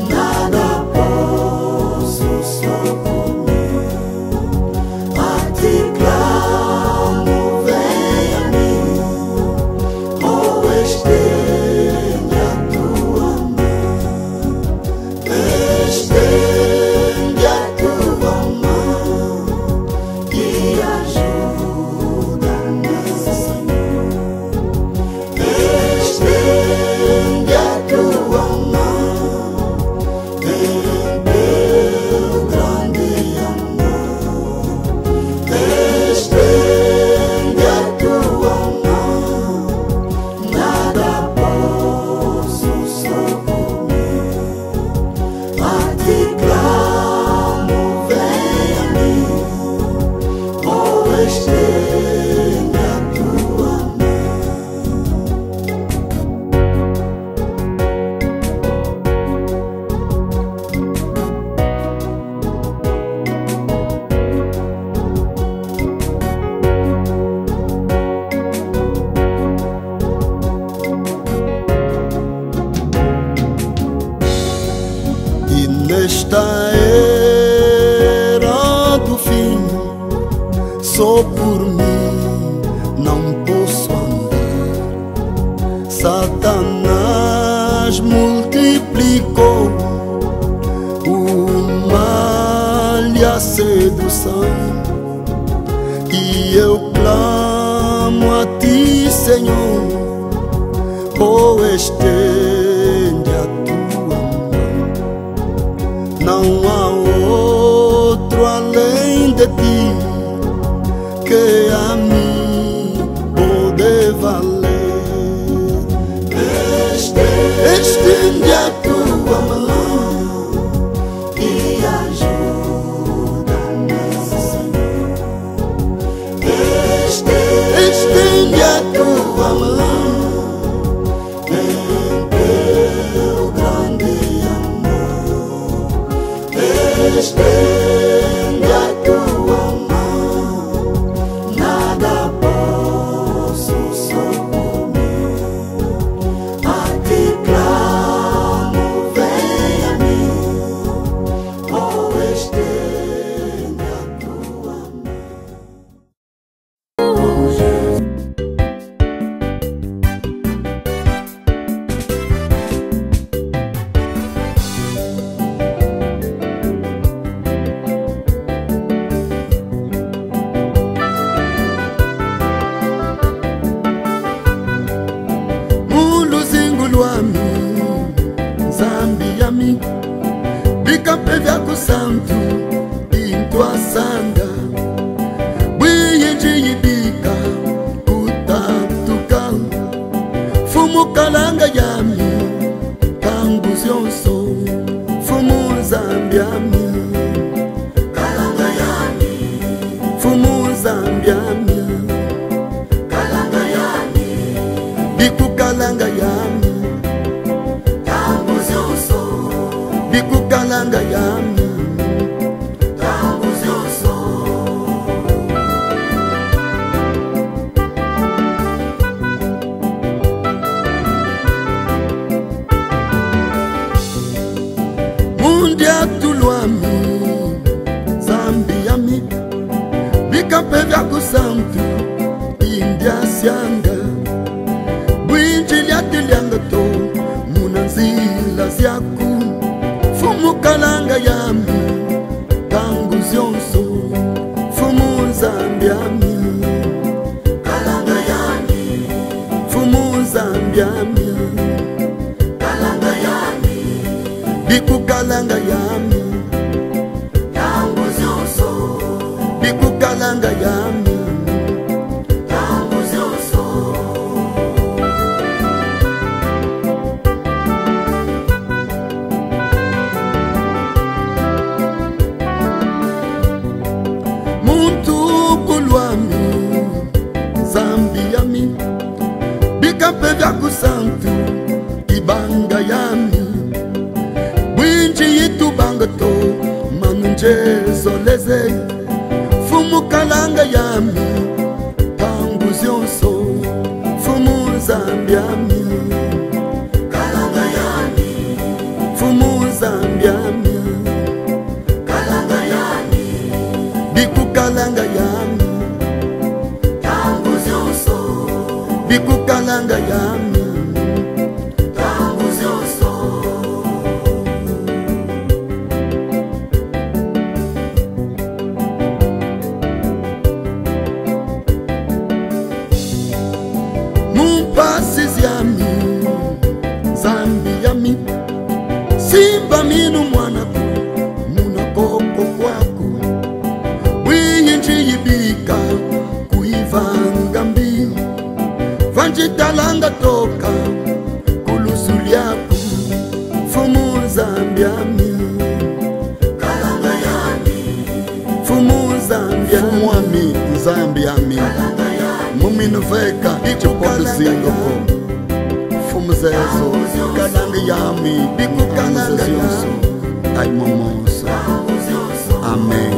nada posso socorrer. A ti clamo, vem a mim, oh, estende a tua mão. Estende a tua mão e ajuda-me, Senhor. Estende a tua mão em teu grande amor. Estende a tua mão, nada posso socorrer. A ti clamo, vem a mim, oh, estende a tua mão. E nesta era do fim, só por mim não posso andar. Satanás multiplicou o mal e a sedução, e eu clamo a ti, Senhor, oh, estende a tua mão. Não há outro além de ti que a mim pode valer. Estende a tua mão e ajuda-me, Senhor. Estende a tua mão em teu grande amor. Estende a tua mão, nada posso socorrer. A ti clamo, vem a mim, oh, estende a tua mão. Zambi Bika vyako santu Intwa sanga Bwiyenji yibika Kutatuka Fumu kalanga yami Kangu zyonso Fumu Zambi yami Kalanga yami Fumu Zambi yami Kalanga yami Biku kalanga yami Biku kalanga yami Kangu zyonso. Mundi atulwami Zambi yami Bikape vyako santu India syanga Bwinji lyatilyanga to Munanzila zyaku Fumu kalanga yami Kangu zyonso Fumu Zambi yami Kalanga yami Fumu Zambi yami Kalanga yami Biku kalanga yami Kangu zyonso Biku kalanga yami Kangu zyonso. Muntu kulwami Zambi yami Bikape vyako santu Ibanga yami Bwinji bitu bangato manunjezoleze fumu kalanga yami tangu zionso fumu zambiami kalanga yami fumu zambiami kalanga yami biku kalanga yami tangu zionso biku kalanga yami tangu zionso. Mumpasses yami zambi yami simba minu mwanaku munakoko kwako bwinji yibika kuivanga mbi vanjitalanga toka kulusuliaku fumu zambi yami kalanga yami fumu zambi fumu ami zambi yami mumino veka ipopozingo fumuzezo kalanga yami biku kalanga yami ai momoso amen.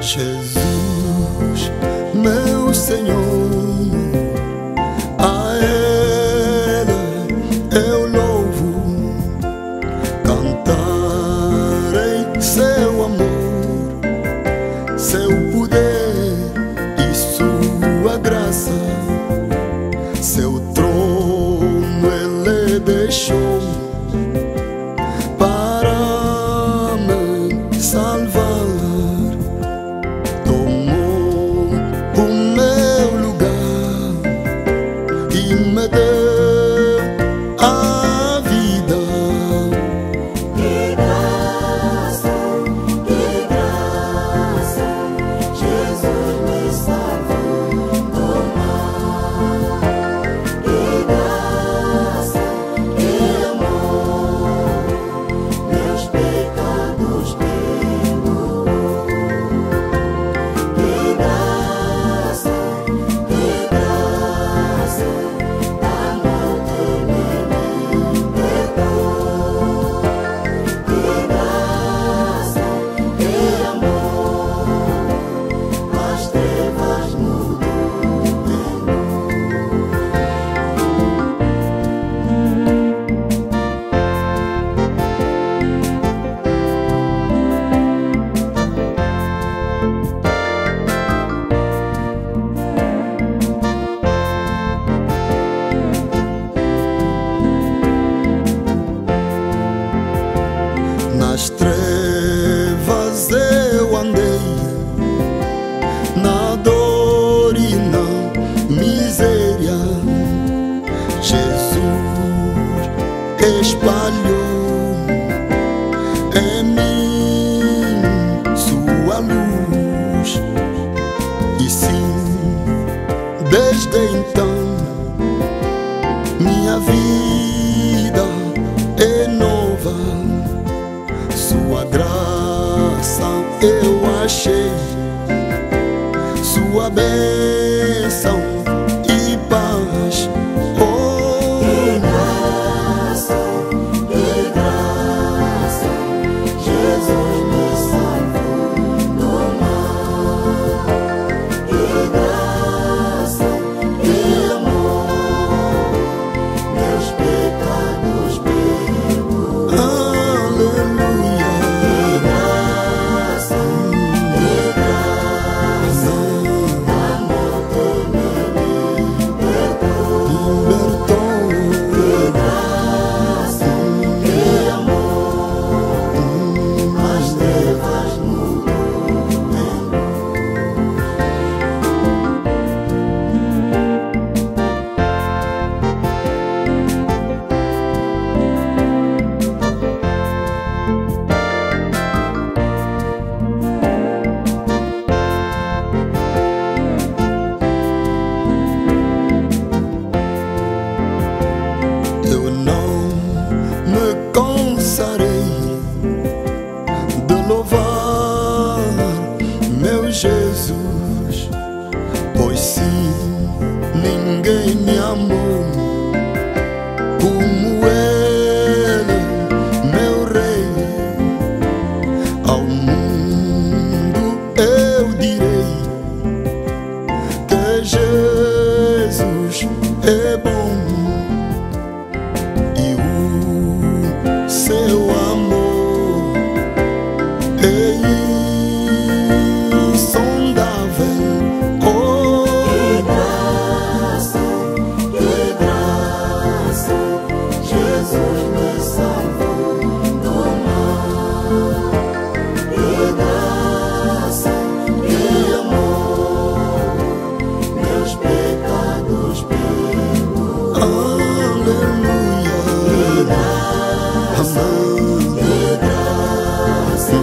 Jesus, meu Senhor, a Ele eu louvo, cantarei seu amor, seu poder e sua graça, seu trono Ele deixou para me salvar. Nas trevas eu andei, na dor e na miséria, Jesus espalhou em mim sua luz. E sim, desde então minha vida é nova. Sua graça eu achei, sua bênção e paz. Oh, que graça, Jesus me salvou do mal. Que graça, que amor, meus pecados perdoou. Aleluia. Amor de louvar meu Jesus, pois sim, ninguém me amou como Ele, meu Rei. Ao mundo eu direi que Jesus é bom e o seu amor é insondável. Oh, que graça, Jesus me salvou do mal. Que graça, que amor, meus pecados perdoou. aleluia. Que graça, que graça,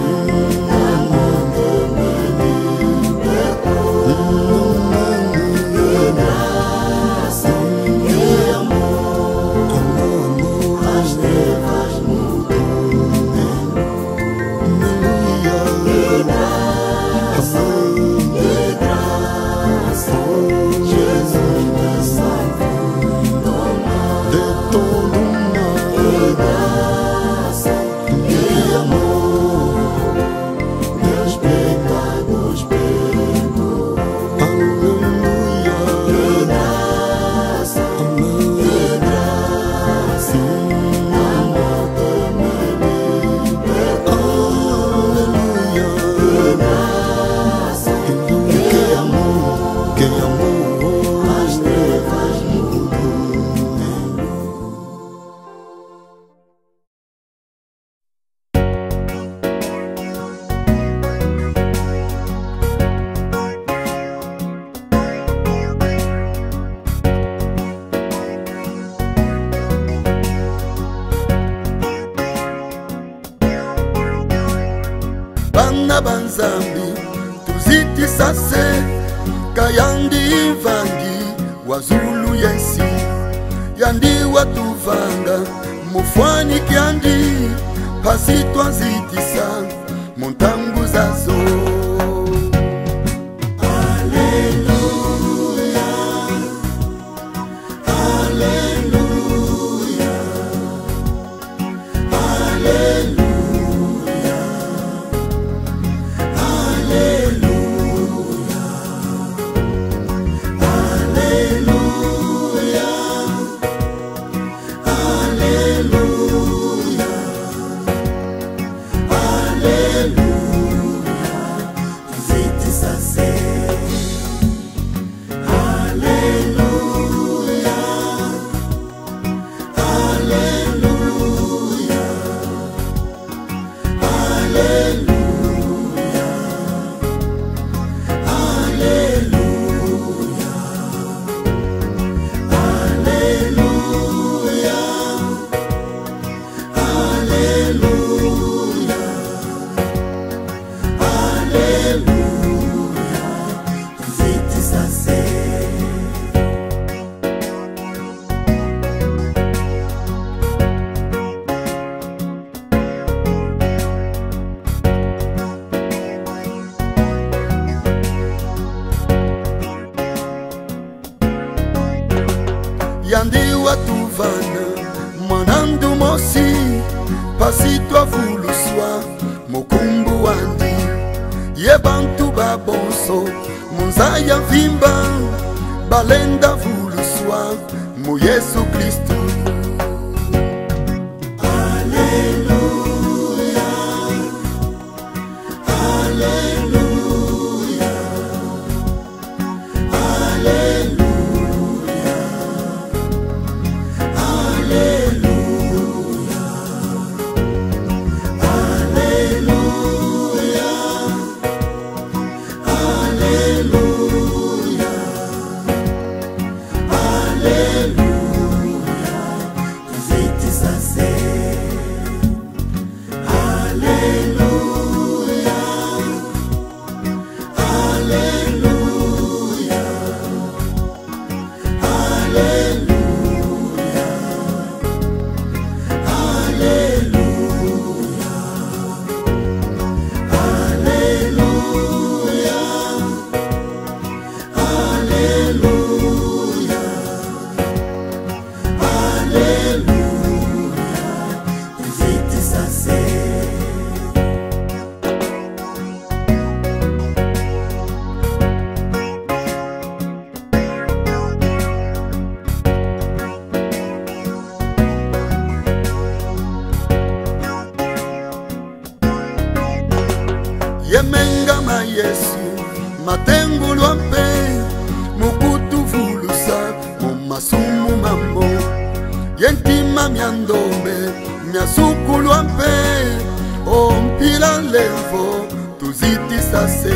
amor que me libertou. Que graça, que amor, as trevas mudou. Que graça, Jesus me salvou do mal. De todo mal, Que graça, que amor, meus pecados perdoou. aleluia. Que graça, amor que me libertou. Aleluia. Que graça, Que amor, que amor. as trevas mudou. Bana banzambi tuziti sase kayandi vangi wazulu yensi yandi watuvanga mufwani kyandi pasitwa zitisa montangu zazo. Yandi watuvana mwanandu mosi pasitwa vuluswa mukumbu wandi ye bantu babonso munzaya vimba balenda vuluswa mu Yesu Kristu. yemengama Yesu matengulwa mpe mukutuvulusa mumasumu mambo yentima myandombe myasukulwa mpe ompila levo tuzitisase.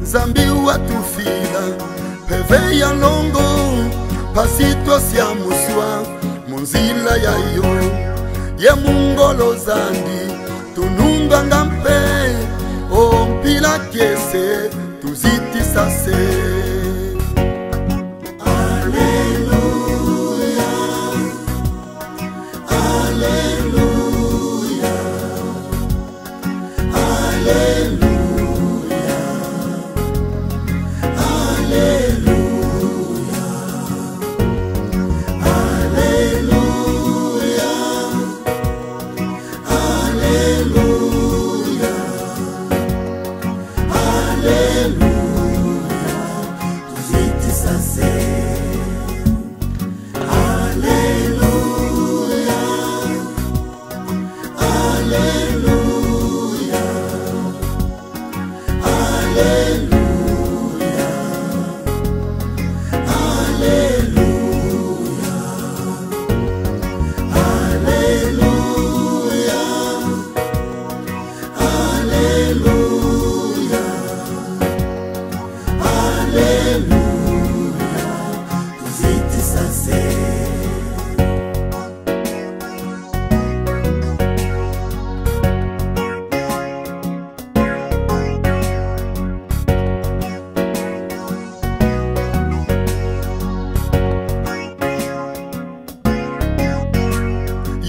Zambi watufila peve ya longo pasitwa sya muswa munzila yayo ye mungolo zandi tununga ngampe ompila kiese tuzitisase.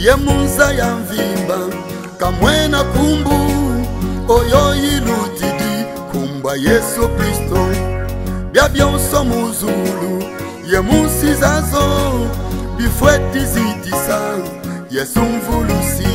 Yemunza ya mvimba kamwena kumbu oyo ilutidi kumba Yesu Kristo bya byonso muzulu yemunsizazo bifweti zitisa Yesu mvulusi.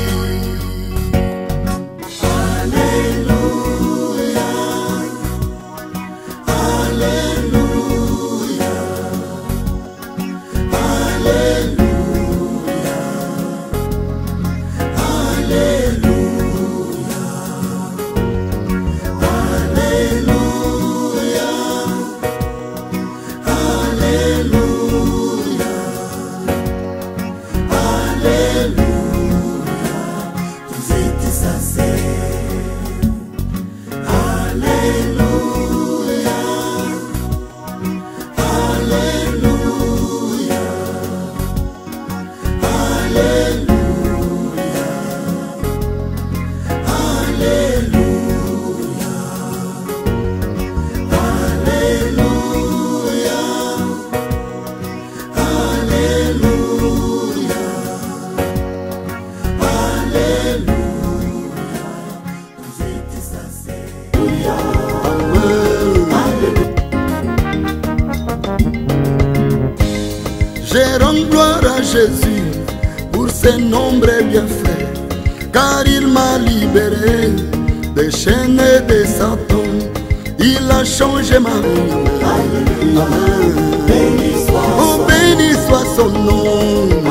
Je rends gloire à Jésus pour ses nombreux bienfaits, car il m'a libéré des chaînes et des Satan. Il a changé ma vie. Amen. Oh, béni soit son nom.